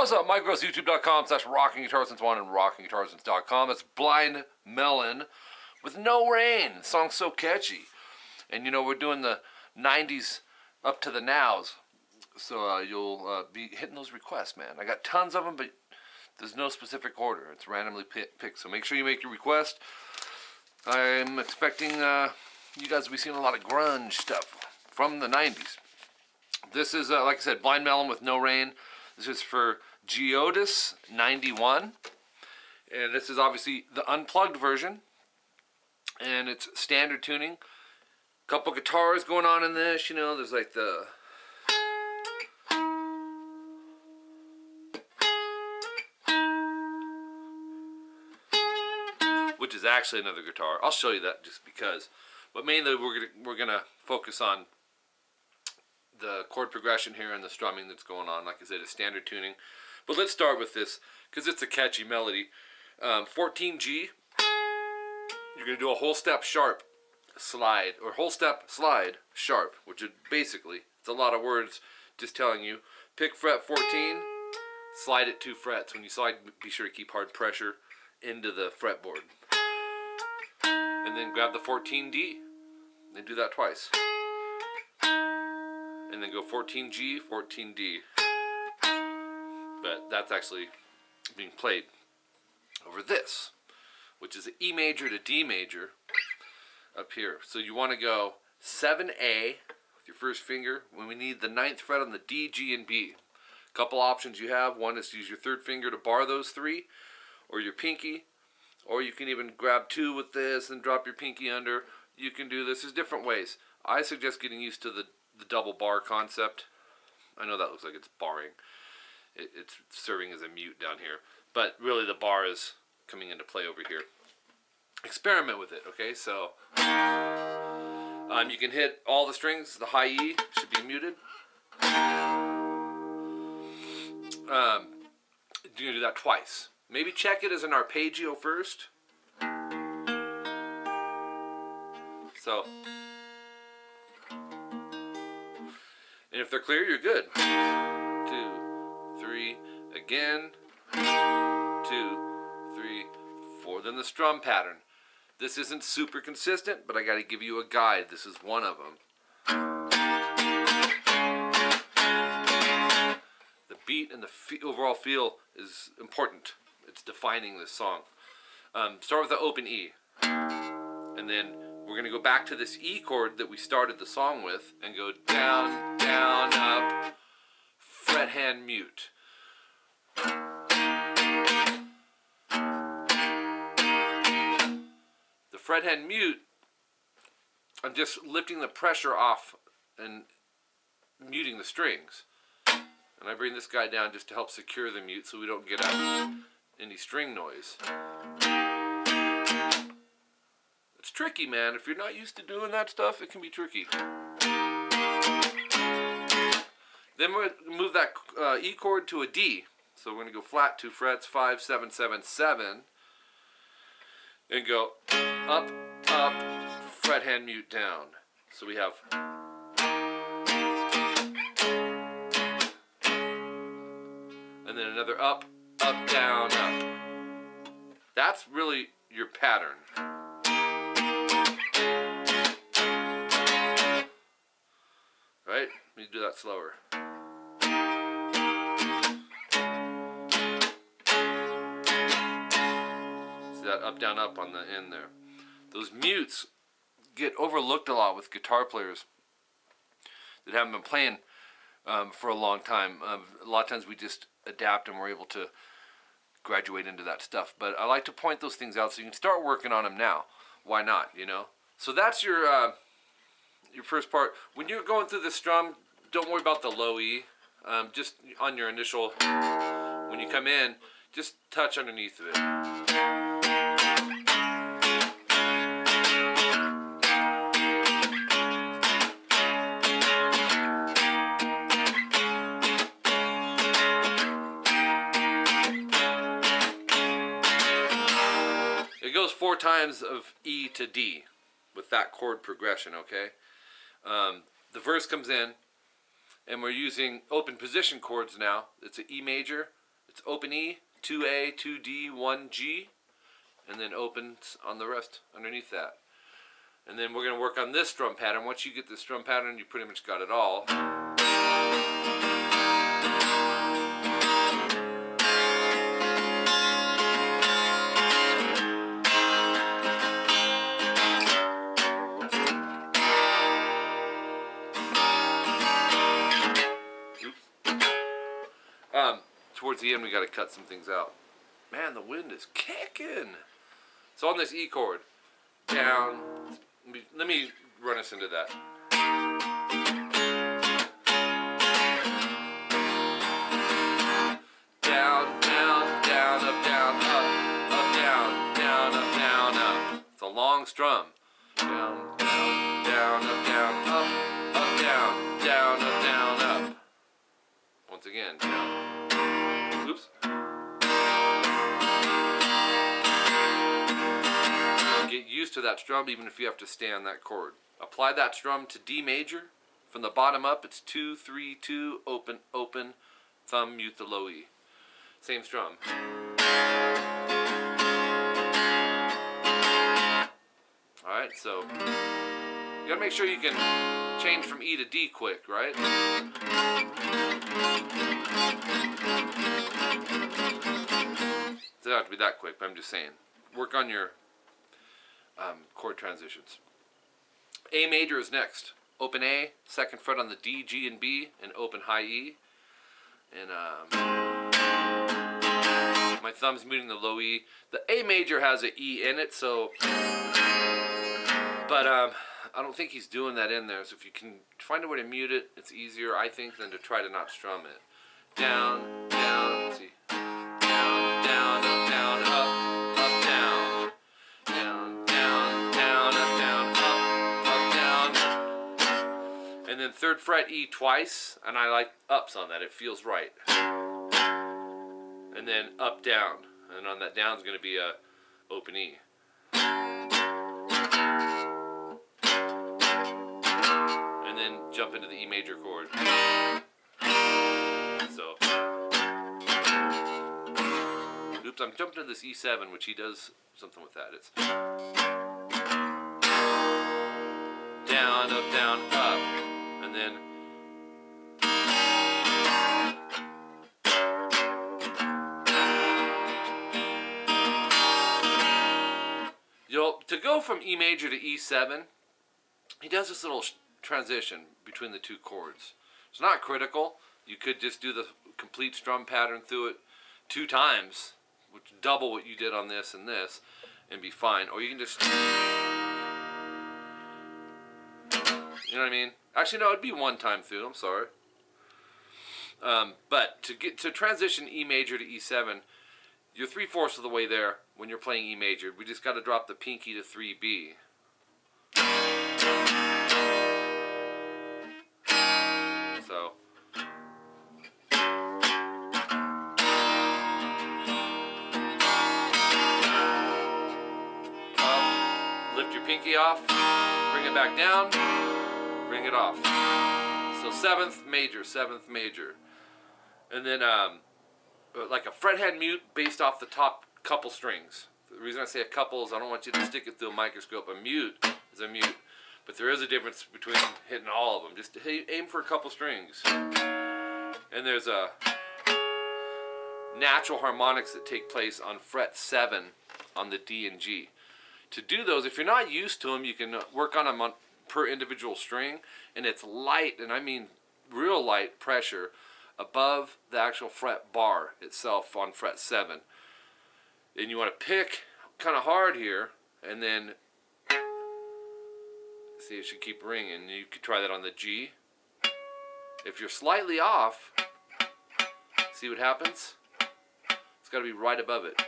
What's up, Micros, youtube.com/rockingguitarlessons1 and rockingguitarlessons.com. It's Blind Melon with No Rain. The song's so catchy. And you know, we're doing the 90s up to the nows. So you'll be hitting those requests, man. I got tons of them, but there's no specific order. It's randomly picked. So make sure you make your request. I'm expecting you guys will be seeing a lot of grunge stuff from the 90s. This is, like I said, Blind Melon with No Rain. This is for Geodis 91. And this is obviously the unplugged version. And it's standard tuning. Couple guitars going on in this, you know, there's like the... which is actually another guitar. I'll show you that just because. But mainly we're gonna focus on the chord progression here and the strumming that's going on. Like I said, it's standard tuning. But let's start with this because it's a catchy melody. 14G. You're gonna do a whole step sharp slide, or whole step slide sharp, which is basically, it's a lot of words just telling you, pick fret 14, slide it 2 frets. When you slide, be sure to keep hard pressure into the fretboard. And then grab the 14D, and do that twice. And then go 14G, 14D. But that's actually being played over this, which is an E major to D major up here. So you want to go 7A with your first finger when we need the 9th fret on the D, G, and B. Couple options you have. One is to use your 3rd finger to bar those 3, or your pinky, or you can even grab 2 with this and drop your pinky under. You can do this. There's different ways. I suggest getting used to the double bar concept. I know that looks like it's barring. It's serving as a mute down here. But really the bar is coming into play over here. Experiment with it, okay? So you can hit all the strings. The high E should be muted. You're going to do that twice. Maybe check it as an arpeggio first. So, and if they're clear, you're good. 2, 3, again. 2, 3, 4. Then the strum pattern. This isn't super consistent, but I got to give you a guide. This is one of them. The beat and the overall feel is important. It's defining this song. Start with the open E. And then we're going to go back to this E chord that we started the song with and go down, down, up, fret hand mute. The fret hand mute, I'm just lifting the pressure off and muting the strings. And I bring this guy down just to help secure the mute so we don't get any string noise. It's tricky, man. If you're not used to doing that stuff, it can be tricky. Then we're going to move that E chord to a D. So we're going to go flat 2 frets, 5, 7, 7, 7. And go up, up, fret hand mute down. So we have... and then another up, up, down, up. That's really your pattern. Right? Let me do that slower. See that up, down, up on the end there. Those mutes get overlooked a lot with guitar players that haven't been playing for a long time. A lot of times we just adapt and we're able to graduate into that stuff. But I like to point those things out so you can start working on them now. Why not, you know? So that's your first part. When you're going through the strum, don't worry about the low E. Just on your initial, when you come in, just touch underneath of it. It goes 4 times of E to D with that chord progression, okay? The verse comes in, and we're using open position chords now. It's an E major, It's open E, 2A, 2D, 1G, and then opens on the rest underneath that. And then we're going to work on this strum pattern. Once you get this strum pattern, you pretty much got it all. Towards the end, we got to cut some things out. Man, the wind is kicking. So on this E chord, down. Let me run us into that. Down, down, down, up, down, up, down, down, up, down, up. It's a long strum. Down, down, down, up, down, up, down, down, up, down, up. Once again, down. Oops. Get used to that strum even if you have to stay on that chord. Apply that strum to D major. From the bottom up, it's 2, 3, 2, open, open, thumb, mute the low E. Same strum. Alright, so you gotta make sure you can change from E to D quick, right? It doesn't have to be that quick, but I'm just saying. Work on your chord transitions. A major is next. Open A, second fret on the D, G, and B, and open high E. And my thumb's muting the low E. The A major has an E in it, so, but I don't think he's doing that in there. So if you can find a way to mute it, it's easier, I think, than to try to not strum it. Down, down, let's see. Down, down, up, down, up, down. Down, down, down, up, down, up, down. And then third fret E twice, and I like ups on that. It feels right. And then up, down. And on that down is going to be a open E. And then jump into the E major chord. So, oops, I'm jumping to this E7, which he does something with that. It's down, up, and then to go from E major to E7, he does this little transition between the two chords. It's not critical. You could just do the complete strum pattern through it 2 times, which double what you did on this, and be fine. Or you can just, you know what I mean? Actually, no, it'd be 1 time through. I'm sorry. But to transition E major to E7, you're 3/4 of the way there when you're playing E major. We just got to drop the pinky to 3B. So. Lift your pinky off, bring it back down, bring it off. So 7th major. And then like a frethead mute based off the top couple strings. The reason I say a couple is I don't want you to stick it through a microscope. A mute is a mute. But there is a difference between hitting all of them. Just aim for a couple strings. And there's a natural harmonics that take place on fret 7 on the D and G. To do those, if you're not used to them, you can work on them per individual string, and it's light, and I mean real light pressure above the actual fret bar itself on fret 7. And you want to pick kind of hard here, and then see, it should keep ringing. You could try that on the G. If you're slightly off, see what happens? It's got to be right above it.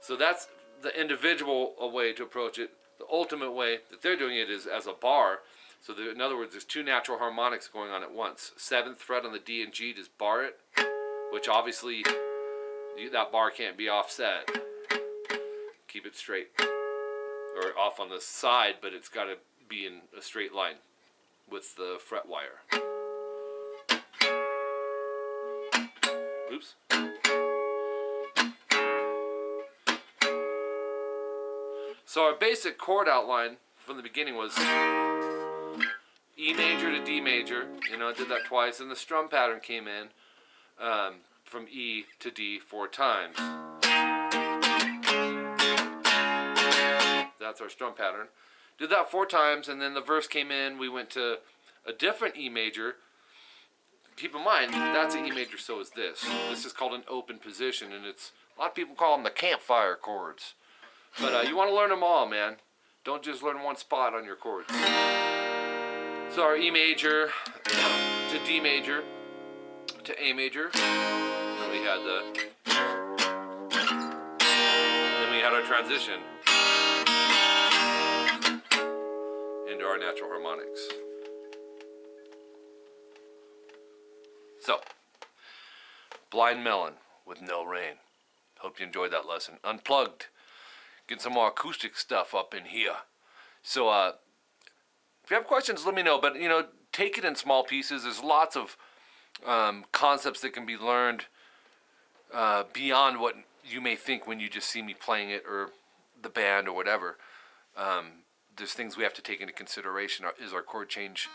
So that's the individual way to approach it. The ultimate way that they're doing it is as a bar. So in other words, there's 2 natural harmonics going on at once. 7th fret on the D and G, just bar it, which obviously that bar can't be offset. Keep it straight. Or off on the side, but it's got to be in a straight line with the fret wire. Oops. So our basic chord outline from the beginning was E major to D major. You know, I did that twice, and the strum pattern came in from E to D 4 times. That's our strum pattern. Did that 4 times, and then the verse came in. We went to a different E major. Keep in mind, that's an E major, so is this. This is called an open position, and it's a lot of people call them the campfire chords. But you want to learn them all, man. Don't just learn one spot on your chords. So our E major to D major to A major. Then we had our transition into our natural harmonics. So, Blind Melon with No Rain. Hope you enjoyed that lesson. Unplugged. Getting some more acoustic stuff up in here. So, if you have questions, let me know. But, you know, take it in small pieces. There's lots of concepts that can be learned beyond what you may think when you just see me playing it or the band or whatever. There's things we have to take into consideration. Is our chord change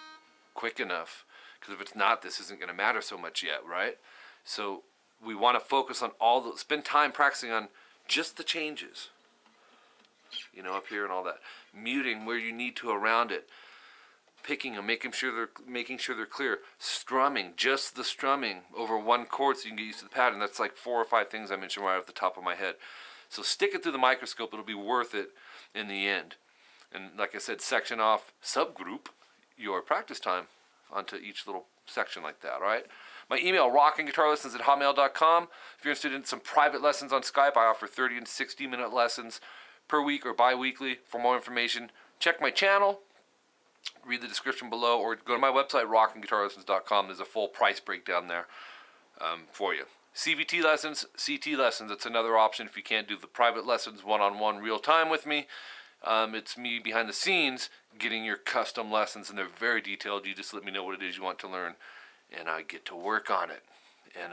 quick enough? Because if it's not, this isn't going to matter so much yet, right? So we want to focus on spend time practicing on just the changes. You know, up here and all that. Muting where you need to around it. Picking them, making sure they're clear. Strumming, just the strumming over one chord so you can get used to the pattern. That's like 4 or 5 things I mentioned right off the top of my head. So stick it through the microscope. It'll be worth it in the end. And like I said, section off, subgroup your practice time onto each little section like that, all right? My email, rockinguitarlessons@hotmail.com. If you're interested in some private lessons on Skype, I offer 30 and 60-minute lessons per week or bi-weekly. For more information, check my channel, read the description below, or go to my website, rockinguitarlessons.com. There's a full price breakdown there for you. CVT lessons, CT lessons, that's another option if you can't do the private lessons one-on-one real-time with me. It's me behind the scenes getting your custom lessons, and they're very detailed. You just let me know what it is you want to learn, and I get to work on it. And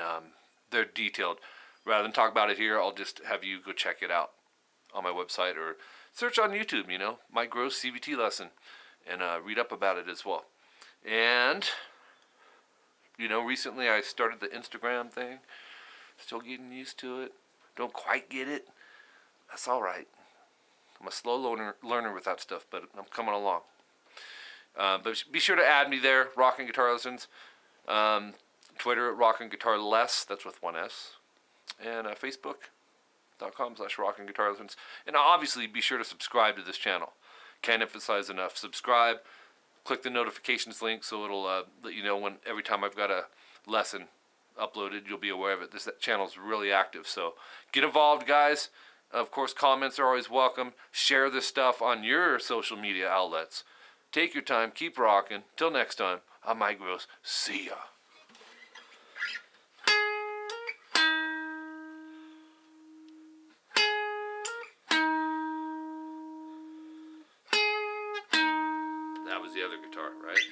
they're detailed. Rather than talk about it here, I'll just have you go check it out on my website or search on YouTube, you know, Mike Gross CVT lesson, and read up about it as well. And, you know, recently I started the Instagram thing. Still getting used to it. Don't quite get it. That's all right. I'm a slow learner with that stuff, but I'm coming along. But be sure to add me there, Rockin' Guitar Lessons. Twitter at Rockin' Guitar Less, that's with 1 S. And Facebook.com/Rockin' Guitar Lessons. And obviously be sure to subscribe to this channel. Can't emphasize enough. Subscribe. Click the notifications link so it'll let you know every time I've got a lesson uploaded, you'll be aware of it. This channel's really active, so get involved, guys. Of course, comments are always welcome. Share this stuff on your social media outlets. Take your time. Keep rocking. Till next time, I'm Mike Gross. See ya. That was the other guitar, right?